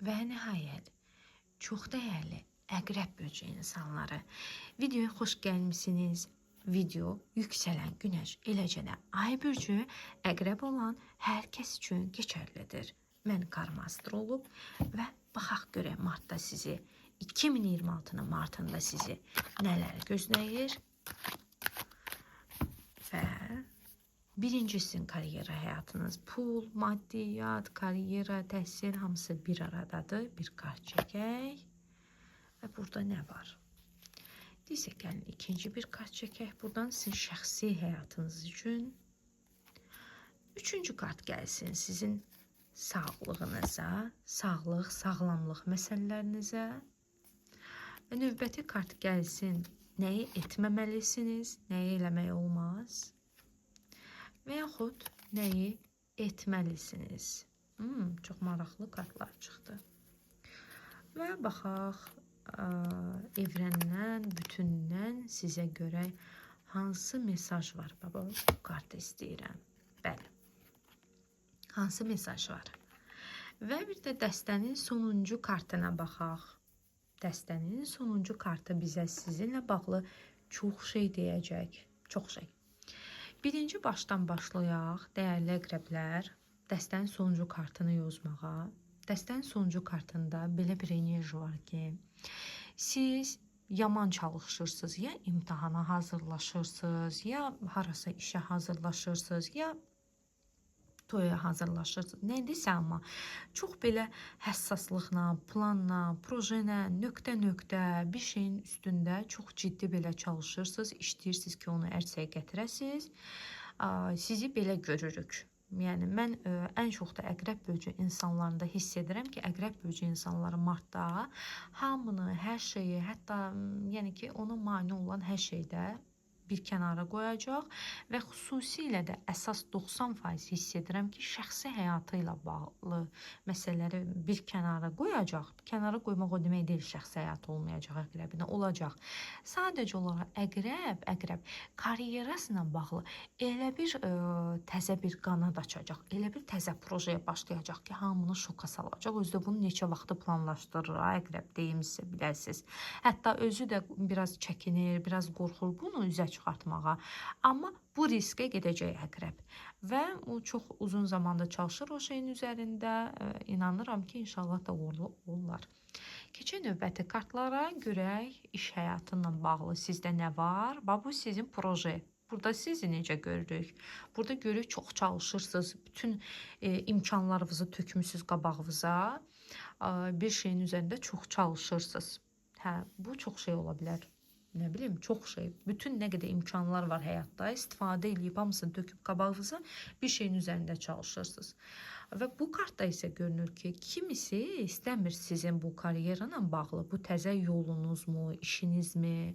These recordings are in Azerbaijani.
Və nəhayət, çox dəyərli əqrəb böcəyi insanları, videoya xoş gəlmisiniz. Video yüksələn günəş, eləcə də ay bürcü əqrəb olan hər kəs üçün keçərlidir. Mən karma astroloq və baxaq görək martda sizi, 2026-nın martında sizi nələr gözləyir. Və birincisi karyera həyatınız, pul, maddiyyat, karyera, təhsil hamısı bir aradadır. Bir kart çəkək. Və burada nə var? Deysə gəlin ikinci bir kart çəkək. Buradan sizin şəxsi həyatınız üçün. Üçüncü kart gəlsin sizin sağlığınıza, sağlıq, sağlamlıq məsələlərinizə. Və növbəti kart gəlsin. Nəyi etməməlisiniz, nəyi eləmək olmaz? Və yaxud nəyi etməlisiniz? Çox maraqlı kartlar çıxdı. Və baxaq, evrəndən, bütündən sizə görə hansı mesaj var? Baba, bu kartı istəyirəm. Bəli. Hansı mesaj var? Və bir də dəstənin sonuncu kartına baxaq. Dəstənin sonuncu kartı bizə sizinlə bağlı çox şey deyəcək. Çox şey. Birinci başdan başlayaq, dəyərli əqrəblər, dəstənin sonuncu kartını yozmağa. Dəstənin sonuncu kartında belə bir enerji var ki, siz yaman çalışırsınız, ya imtahana hazırlaşırsınız, ya harasa işə hazırlaşırsınız, ya toya hazırlaşırsınız. Nədirsə, amma çox belə həssaslıqla, planla, projenə, nöqtə-nöqtə bir şeyin üstündə çox ciddi belə çalışırsınız, işləyirsiniz ki, onu ərsəyə gətirəsiniz. Sizi belə görürük. Yəni, mən ən çox da əqrəb böcəyi insanlarında hiss edirəm ki, əqrəb böcəyi insanları martda hamını, hər şeyi, hətta yəni ki, ona mane olan hər şeydə bir kənara qoyacaq və xüsusilə də əsas 90% hiss edirəm ki, şəxsi həyatı ilə bağlı məsələləri bir kənara qoyacaq. Kənara qoymaq o demək deyil, şəxsi həyatı olmayacaq əqrəbinə, olacaq. Sadəcə olaraq əqrəb karyerasına bağlı elə bir təzə bir qanad açacaq, elə bir təzə projeye başlayacaq ki, hamını şoka salacaq. Özü də bunu neçə vaxtı planlaşdırır, əqrəb deyimizsə biləsiniz. Hətta özü də biraz çəkinir, biraz qorxur bunu üzə çıxartmağa. Amma bu riskə gedəcək əqrəb. Və o çox uzun zamanda çalışır o şeyin üzərində. İnanıram ki, inşallah da uğurlu olar. Keçək növbəti kartlara görək iş həyatıyla bağlı sizdə nə var? Bu sizin proje. Burada sizi necə görürük? Burada görürük çox çalışırsınız. Bütün imkanlarınızı tökmüsünüz qabağınıza. Bir şeyin üzərində çox çalışırsınız. Bu çox şey ola bilər. Nə bilim, çox şey. Bütün nə qədər imkanlar var həyatda, istifadə edib hamısını töküb qabağınıza bir şeyin üzərində çalışırsınız. Və bu kartda isə görünür ki, kimisi istəmir sizin bu karyerayla bağlı, bu təzə yolunuzmu, işinizmi,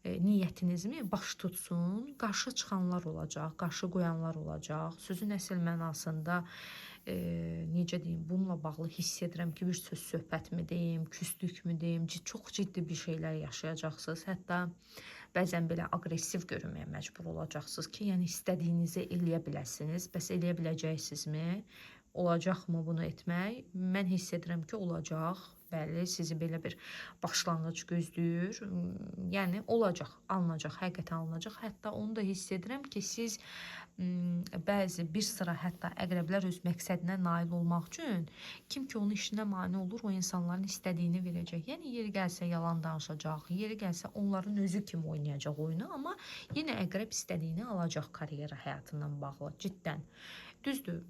niyyətinizmi baş tutsun. Qarşı çıxanlar olacaq, qarşı qoyanlar olacaq. Sözün əsl mənasında necə deyim, bununla bağlı hiss edirəm ki, bir söz söhbətmi deyim, küslükmü deyim, çox ciddi bir şeylər yaşayacaqsınız. Hətta bəzən belə aqressiv görünməyə məcbur olacaqsınız ki, yəni istədiyinizi eləyə biləsiniz. Bəs eləyə biləcəksinizmi? Olacaqmı bunu etmək? Mən hiss edirəm ki, olacaq. Bəli, sizi belə bir başlanğıc gözləyir. Yəni olacaq, alınacaq, həqiqətən alınacaq. Hətta onu da hiss edirəm ki, siz bəzi bir sıra hətta əqrəblər öz məqsədinə nail olmaq üçün kim ki onun işinə mane olur, o insanların istədiyini verəcək. Yəni yeri gəlsə yalan danışacaq, yeri gəlsə onların özü kimi oynayacaq oyunu, amma yenə əqrəb istədiyini alacaq karyera həyatından bağlı, ciddən. Düzdür.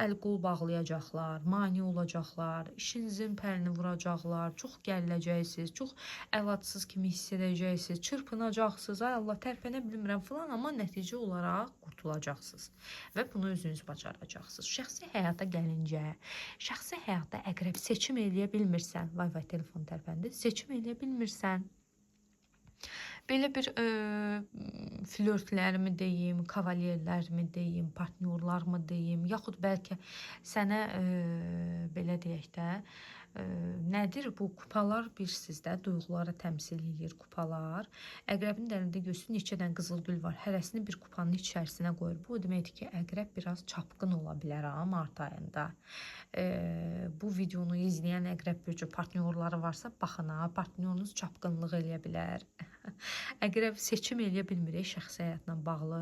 Əl-qol bağlayacaqlar, mane olacaqlar, işinizin pərini vuracaqlar, çox gəriləcəksiniz, çox əlacsız kimi hiss edəcəksiniz, çırpınacaqsınız, ay Allah tərpənə bilmirəm falan, amma nəticə olaraq qurtulacaqsınız və bunu özünüz bacaracaqsınız. Şəxsi həyata gəlincə, şəxsi həyatda əqrəb seçim eləyə bilmirsən, vay telefon tərpəndi, seçim eləyə bilmirsən, belə bir flörtlərimi deyim, kavalyerlərimi deyim, partnyorlarımı deyim, yaxud bəlkə sənə belə deyək də, nədir bu kupalar bir sizdə duyğuları təmsil edir kupalar. Əqrəbin əlində görsün neçə dənə qızıl gül var. Hərəsini bir kupanın içərisinə qoyur. Bu deməkdir ki, əqrəb biraz çapqın ola bilər mart ayında. bu videonu izləyən əqrəb bürcü partnyorları varsa, baxın ha, partnyorunuz çapqınlıq eləyə bilər. Əqrəb seçim eləyə bilmirik şəxsi həyatla bağlı.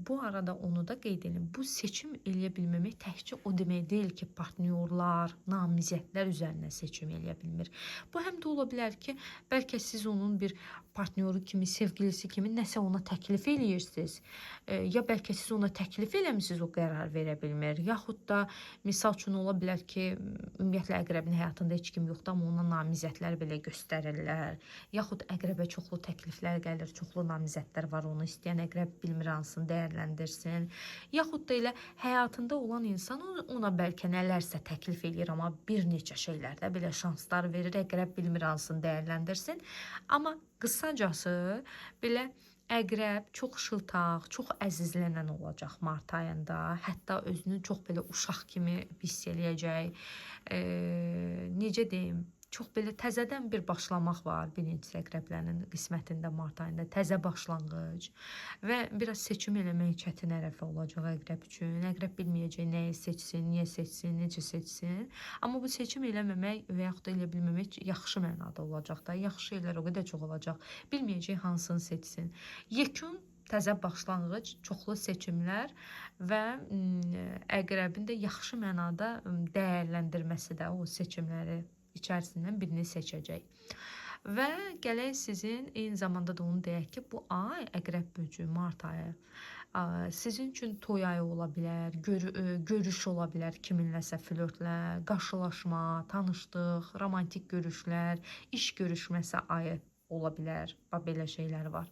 Bu arada onu da qeyd edim. Bu seçim eləyə bilməmək təkcə o demək deyil ki, partnyorlar, namizədlər üzərinə seçim eləyə bilmir. Bu həm də ola bilər ki, bəlkə siz onun bir partnyoru kimi, sevgilisi kimi nəsə ona təklif eləyirsiniz. Ya bəlkə siz ona təklif eləmisiniz, o qərar verə bilmir. Yaxud da misal üçün ola bilər ki, ümumiyyətlə əqrəbin həyatında heç kim yoxdur, amma ona namizədlər belə göstərirlər. Yaxud əqrəbə çoxlu təkliflər gəlir, çoxlu namizədlər var, onu istəyən əqrəb bilmir hansını dəyərləndirsin. Yaxud da elə həyatında olan insan ona bəlkə nələrsə təklif eləyir, amma bir neçə şeylərdə belə şanslar verir, əqrəb bilmir hansını dəyərləndirsin. Amma qısacası belə əqrəb çox şıltaq, çox əzizlənən olacaq mart ayında. Hətta özünü çox belə uşaq kimi hiss eləyəcək. Necə deyim? Çox belə təzədən bir başlamaq var birinci əqrəblərin qismətində mart ayında. Təzə başlanğıc və biraz seçim eləmək çətin ərəfə olacaq əqrəb üçün. Əqrəb bilməyəcək nəyi seçsin, niyə seçsin, necə seçsin. Amma bu seçim eləməmək və yaxud da elə bilməmək yaxşı mənada olacaq da. Yaxşı şeylər o qədər çox olacaq. Bilməyəcək hansını seçsin. Yekun təzə başlanğıc, çoxlu seçimlər və əqrəbin də yaxşı mənada dəyərləndirməsi də o seçimləri içərisindən birini seçəcək. Və gələk sizin eyni zamanda da onu deyək ki, bu ay əqrəb bürcü, mart ayı sizin üçün toy ayı ola bilər, görüş ola bilər kiminləsə flörtlə, qarşılaşma, tanışlıq, romantik görüşlər, iş görüşməsi ayı ola bilər. Belə şeylər var.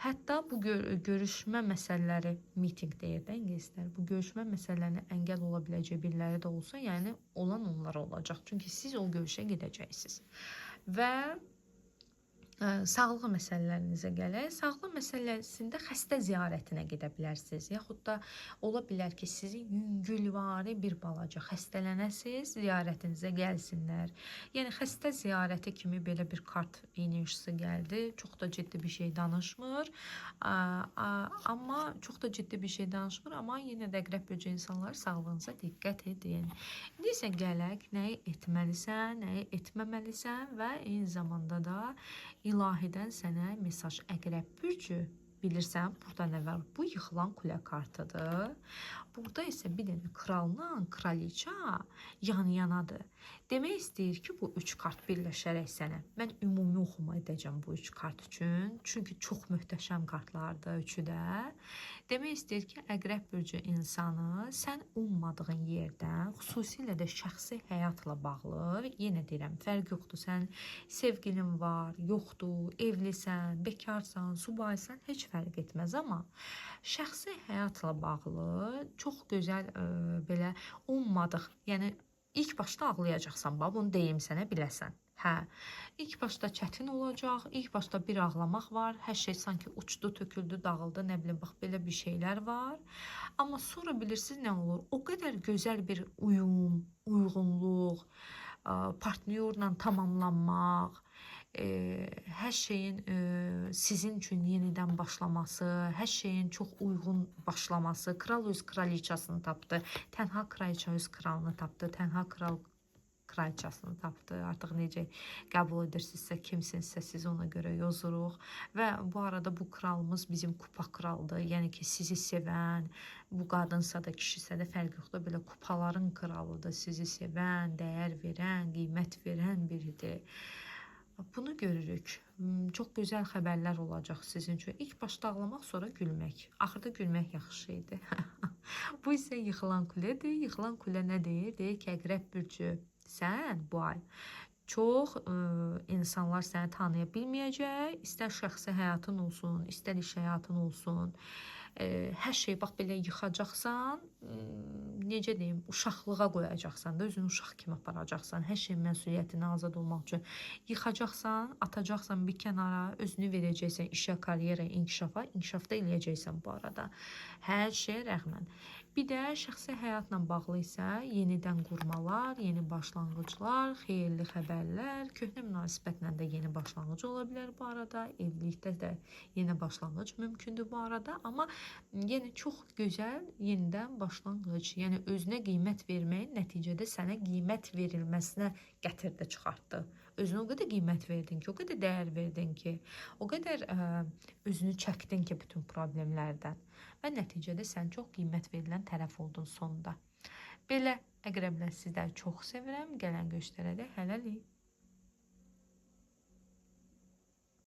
Hətta bu görüşmə məsələləri, meeting deyir də ingilislər, bu görüşmə məsələlərinə əngəl ola biləcək biriləri də olsa, yəni olan onlar olacaq. Çünki siz o görüşə gedəcəksiniz. Və sağlıq məsələlərinizə gələk. Sağlıq məsələsində xəstə ziyarətinə gedə bilərsiniz. Yaxud da ola bilər ki, sizin yüngülvari bir balaca xəstələnəsiz, ziyarətinizə gəlsinlər. Yəni xəstə ziyarəti kimi belə bir kart enerjisi gəldi. Çox da ciddi bir şey danışmır. Amma çox da ciddi bir şey danışmır. Amma yenə də əqrəb bürcü insanlar sağlığınıza diqqət edin. İndi isə gələk, nəyi etməlisən, nəyi etməməlisən və eyni zamanda da İlahidən sənə mesaj əqrəb bürcü. Bilirsən, burada nə var? Bu yıxılan kulə kartıdır. Burada isə bir dənə kralla kraliça yan-yanadır. Demək istəyir ki, bu 3 kart birləşərək sənə. Mən ümumi oxuma edəcəm bu 3 kart üçün. Çünki çox möhtəşəm kartlardır üçü də. Demək istəyir ki, əqrəb bürcü insanı sən ummadığın yerdən, xüsusilə də şəxsi həyatla bağlı, yenə deyirəm, fərq yoxdur. Sən sevgilin var, yoxdur, evlisən, bekarsan, subaysan, heç fərq etməz. Amma şəxsi həyatla bağlı çox gözəl belə ummadıq. Yəni ilk başda ağlayacaqsan, bunu deyim sənə biləsən. Hə, ilk başda çətin olacaq, ilk başda bir ağlamaq var, hər şey sanki uçdu, töküldü, dağıldı, nə bilim, bax, belə bir şeylər var. Amma sonra bilirsiniz nə olur? O qədər gözəl bir uyum, uyğunluq, partnyorla tamamlanmaq, hər şeyin sizin üçün yenidən başlaması, hər şeyin çox uyğun başlaması, kral öz kraliçasını tapdı, tənha kraliça öz kralını tapdı, tənha kral kraliçasını tapdı. Artıq necə qəbul edirsinizsə, kimsinizsə siz ona görə yozuruq. Və bu arada bu kralımız bizim kupa kraldır. Yəni ki, sizi sevən, bu qadınsa da, kişisə də fərq yoxdur. Belə kupaların kralıdır. Sizi sevən, dəyər verən, qiymət verən biridir. Bunu görürük. Çox gözəl xəbərlər olacaq sizin üçün. İlk başda ağlamaq, sonra gülmək. Axırda gülmək yaxşı idi. Bu isə yıxılan kuledir. Yıxılan kule nə deyir? Deyir ki, əqrəb bürcü, sən bu ay çox insanlar səni tanıya bilməyəcək. İstər şəxsi həyatın olsun, istər iş həyatın olsun. Hər şey bax belə yıxacaqsan, necə deyim, uşaqlığa qoyacaqsan da, özünü uşaq kimi aparacaqsan, hər şeyin məsuliyyətinə azad olmaq üçün yıxacaqsan, atacaqsan bir kənara, özünü verəcəksən işə, karyera, inkişafa, inkişafda eləyəcəksən bu arada. Hər şeyə rəğmən. Bir də şəxsi həyatla bağlı isə yenidən qurmalar, yeni başlanğıclar, xeyirli xəbərlər, köhnə münasibətlə də yeni başlanğıc ola bilər bu arada, evlilikdə də yeni başlanğıc mümkündür bu arada, amma yenə çox gözəl yenidən başlanğıc, yəni özünə qiymət verməyin nəticədə sənə qiymət verilməsinə gətirdi, çıxartdı. Özünə o qədər qiymət verdin ki, o qədər dəyər verdin ki, o qədər özünü çəkdin ki bütün problemlərdən və nəticədə sən çox qiymət verilən tərəf oldun sonda. Belə əqrəblər, sizləri çox sevirəm. Gələn görüşlərə də hələlik.